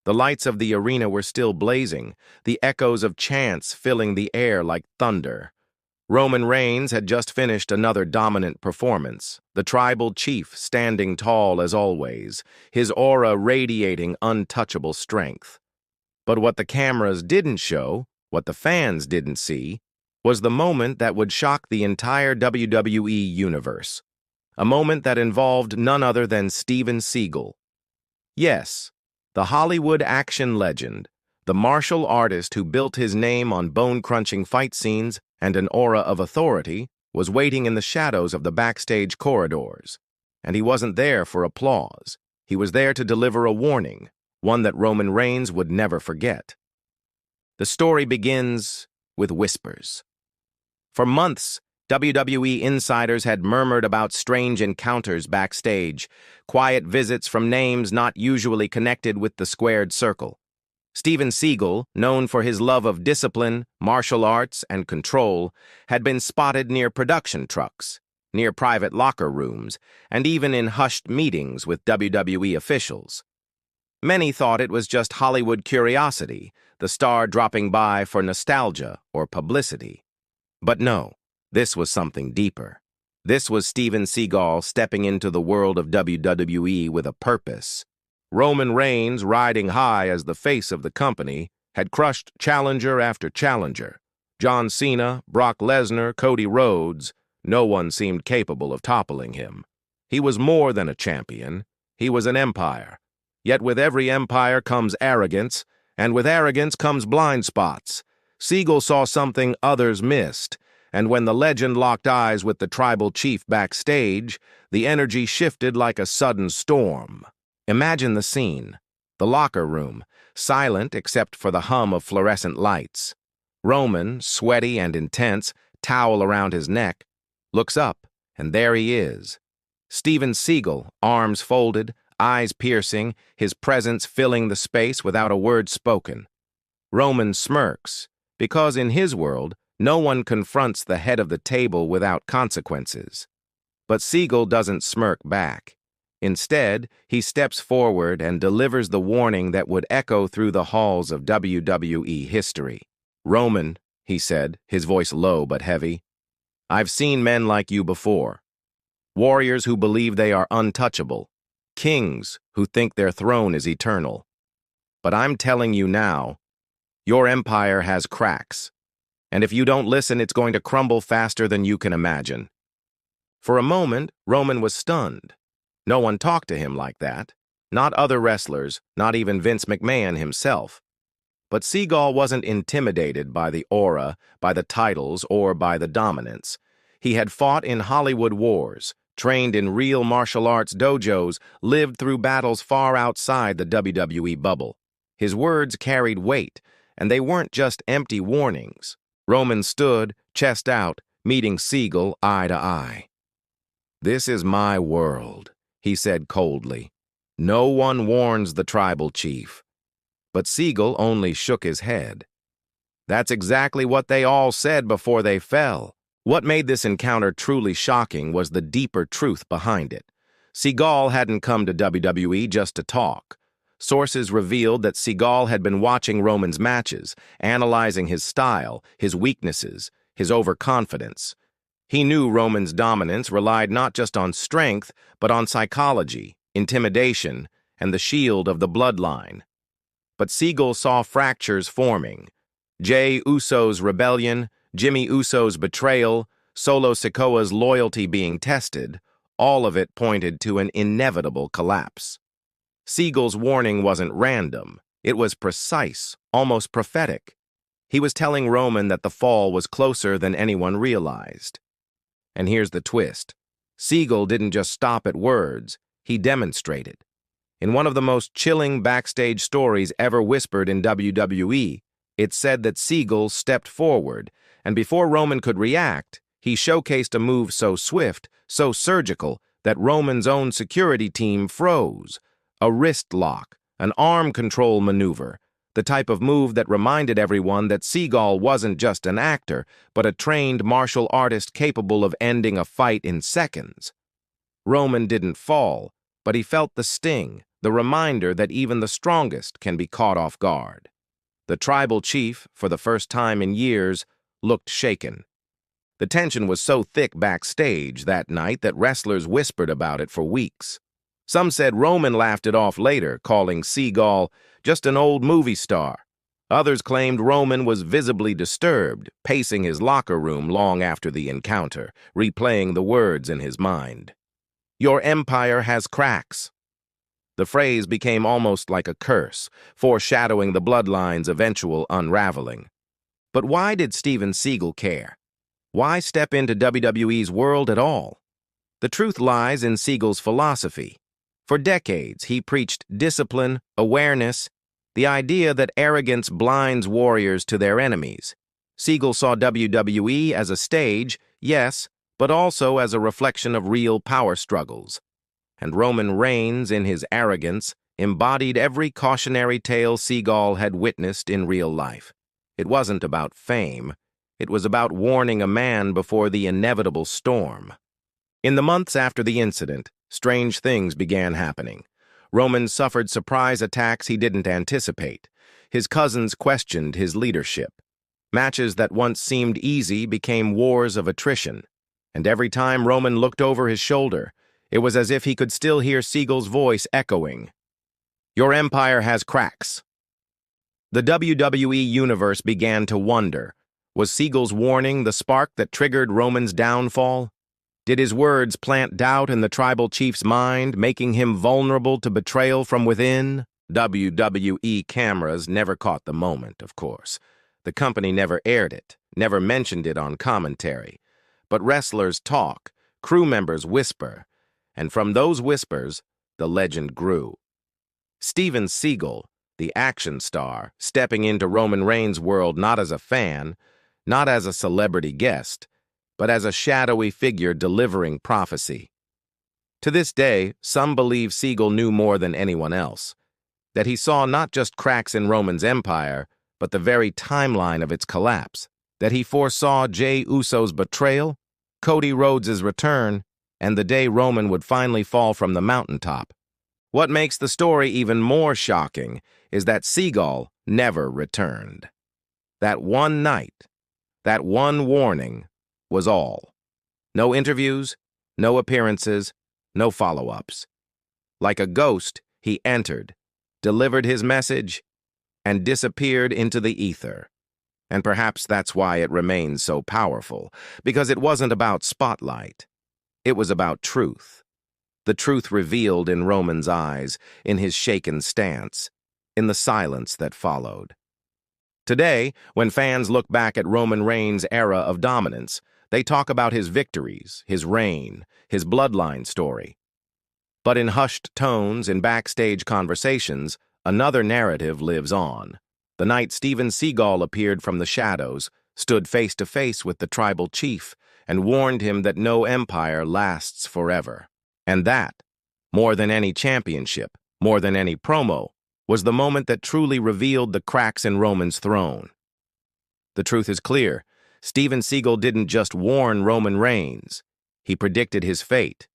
The lights of the arena were still blazing, the echoes of chants filling the air like thunder. Roman Reigns had just finished another dominant performance, the tribal chief standing tall as always, his aura radiating untouchable strength. But what the cameras didn't show, what the fans didn't see, was the moment that would shock the entire WWE universe. A moment that involved none other than Steven Seagal. Yes, the Hollywood action legend, the martial artist who built his name on bone-crunching fight scenes and an aura of authority, was waiting in the shadows of the backstage corridors. And he wasn't there for applause. He was there to deliver a warning, one that Roman Reigns would never forget. The story begins with whispers. For months, WWE insiders had murmured about strange encounters backstage, quiet visits from names not usually connected with the squared circle. Steven Seagal, known for his love of discipline, martial arts, and control, had been spotted near production trucks, near private locker rooms, and even in hushed meetings with WWE officials. Many thought it was just Hollywood curiosity, the star dropping by for nostalgia or publicity. But no, this was something deeper. This was Steven Seagal stepping into the world of WWE with a purpose. Roman Reigns, riding high as the face of the company, had crushed challenger after challenger. John Cena, Brock Lesnar, Cody Rhodes, no one seemed capable of toppling him. He was more than a champion. He was an empire. Yet with every empire comes arrogance, and with arrogance comes blind spots. Seagal saw something others missed, and when the legend locked eyes with the tribal chief backstage, the energy shifted like a sudden storm. Imagine the scene. The locker room, silent except for the hum of fluorescent lights. Roman, sweaty and intense, towel around his neck, looks up, and there he is. Steven Seagal, arms folded, eyes piercing, his presence filling the space without a word spoken. Roman smirks, because in his world, no one confronts the head of the table without consequences. But Seagal doesn't smirk back. Instead, he steps forward and delivers the warning that would echo through the halls of WWE history. "Roman," he said, his voice low but heavy, "I've seen men like you before. Warriors who believe they are untouchable. Kings who think their throne is eternal. But I'm telling you now, your empire has cracks. And if you don't listen, it's going to crumble faster than you can imagine." For a moment, Roman was stunned. No one talked to him like that. Not other wrestlers, not even Vince McMahon himself. But Seagal wasn't intimidated by the aura, by the titles, or by the dominance. He had fought in Hollywood wars, trained in real martial arts dojos, lived through battles far outside the WWE bubble. His words carried weight, and they weren't just empty warnings. Roman stood, chest out, meeting Seagal eye to eye. "This is my world," he said coldly. "No one warns the tribal chief." But Seagal only shook his head. That's exactly what they all said before they fell. What made this encounter truly shocking was the deeper truth behind it. Seagal hadn't come to WWE just to talk. Sources revealed that Seagal had been watching Roman's matches, analyzing his style, his weaknesses, his overconfidence. He knew Roman's dominance relied not just on strength, but on psychology, intimidation, and the shield of the bloodline. But Seagal saw fractures forming. Jey Uso's rebellion, Jimmy Uso's betrayal, Solo Sikoa's loyalty being tested, all of it pointed to an inevitable collapse. Seagal's warning wasn't random. It was precise, almost prophetic. He was telling Roman that the fall was closer than anyone realized. And here's the twist. Seagal didn't just stop at words, he demonstrated. In one of the most chilling backstage stories ever whispered in WWE, it said that Seagal stepped forward, and before Roman could react, he showcased a move so swift, so surgical, that Roman's own security team froze. A wrist lock, an arm control maneuver, the type of move that reminded everyone that Seagal wasn't just an actor, but a trained martial artist capable of ending a fight in seconds. Roman didn't fall, but he felt the sting, the reminder that even the strongest can be caught off guard. The tribal chief, for the first time in years, looked shaken. The tension was so thick backstage that night that wrestlers whispered about it for weeks. Some said Roman laughed it off later, calling Seagal just an old movie star. Others claimed Roman was visibly disturbed, pacing his locker room long after the encounter, replaying the words in his mind. "Your empire has cracks." The phrase became almost like a curse, foreshadowing the bloodline's eventual unraveling. But why did Steven Seagal care? Why step into WWE's world at all? The truth lies in Seagal's philosophy. For decades, he preached discipline, awareness, the idea that arrogance blinds warriors to their enemies. Seagal saw WWE as a stage, yes, but also as a reflection of real power struggles. And Roman Reigns, in his arrogance, embodied every cautionary tale Seagal had witnessed in real life. It wasn't about fame. It was about warning a man before the inevitable storm. In the months after the incident, strange things began happening. Roman suffered surprise attacks he didn't anticipate. His cousins questioned his leadership. Matches that once seemed easy became wars of attrition. And every time Roman looked over his shoulder, it was as if he could still hear Seagal's voice echoing, "Your empire has cracks." The WWE universe began to wonder. Was Seagal's warning the spark that triggered Roman's downfall? Did his words plant doubt in the tribal chief's mind, making him vulnerable to betrayal from within? WWE cameras never caught the moment, of course. The company never aired it, never mentioned it on commentary. But wrestlers talk, crew members whisper, and from those whispers, the legend grew. Steven Seagal, the action star, stepping into Roman Reigns' world not as a fan, not as a celebrity guest, but as a shadowy figure delivering prophecy. To this day, some believe Seagal knew more than anyone else, that he saw not just cracks in Roman's empire, but the very timeline of its collapse, that he foresaw Jey Uso's betrayal, Cody Rhodes' return, and the day Roman would finally fall from the mountaintop. What makes the story even more shocking is that Seagal never returned. That one night, that one warning, was all. No interviews, no appearances, no follow-ups. Like a ghost, he entered, delivered his message, and disappeared into the ether. And perhaps that's why it remains so powerful, because it wasn't about spotlight. It was about truth. The truth revealed in Roman's eyes, in his shaken stance, in the silence that followed. Today, when fans look back at Roman Reigns' era of dominance, they talk about his victories, his reign, his bloodline story. But in hushed tones, in backstage conversations, another narrative lives on. The night Steven Seagal appeared from the shadows, stood face to face with the tribal chief, and warned him that no empire lasts forever. And that, more than any championship, more than any promo, was the moment that truly revealed the cracks in Roman's throne. The truth is clear. Steven Seagal didn't just warn Roman Reigns. He predicted his fate.